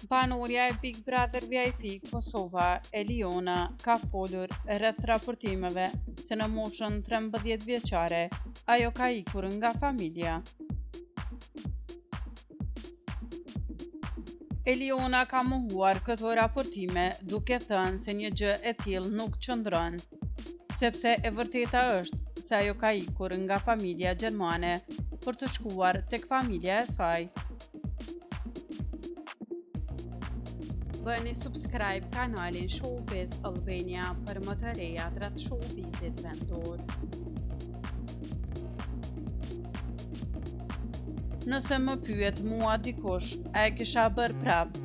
Banorja e Big Brother VIP Kosova, Eliona, ka folur rreth raportimeve se në moshën 13 vjeçare ajo ka ikur nga familja. Eliona ka mohuar këto raportime duke thënë se një gjë e tillë nuk qëndron, sepse e vërteta është se ajo ka ikur nga familja gjermane për të shkuar tek familja e saj. Bëni subscribe kanalin Showbiz Albania për më të rejat rreth showbizit vendor. Nëse më pyet mua dikush, a e kisha bërë prap,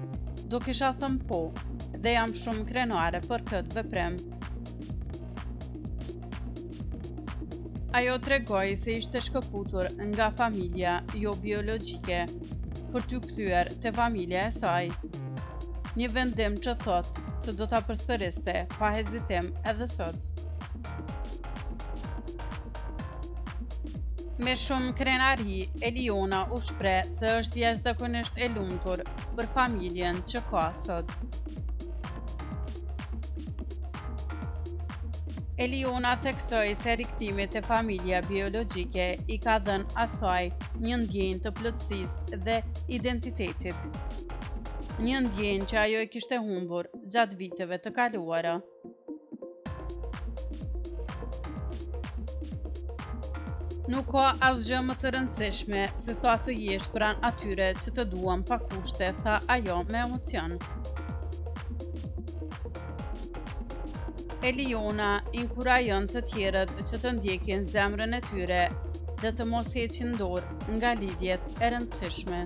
do kisha thënë po, dhe jam shumë krenare për këtë veprim. Ajo tregoi se ishte shkëputur nga familja jo biologjike për t'u kthyer te familja e saj. Një vendim që thotë se do ta përsëriste pa hezitim edhe sot. Me shumë krenari, Eliona u shpreh se është jashtëzakonisht e lumtur për familjen që ka sot. Eliona theksoi se rikthimi te familja biologjike i ka dhënë asaj një ndjenjë të plotësisë dhe identitetit. Një ndjenjë që ajo e kishte humbur gjatë viteve të kaluara. Nuk ka asgjë më të rëndësishme se sa të jesh pranë atyre që të duan pa kushte, tha ajo me emocion. Eliona inkurajon të tjerët që të ndjekin zemrën e tyre dhe të mos heqin dorë nga lidhjet e rëndësishme.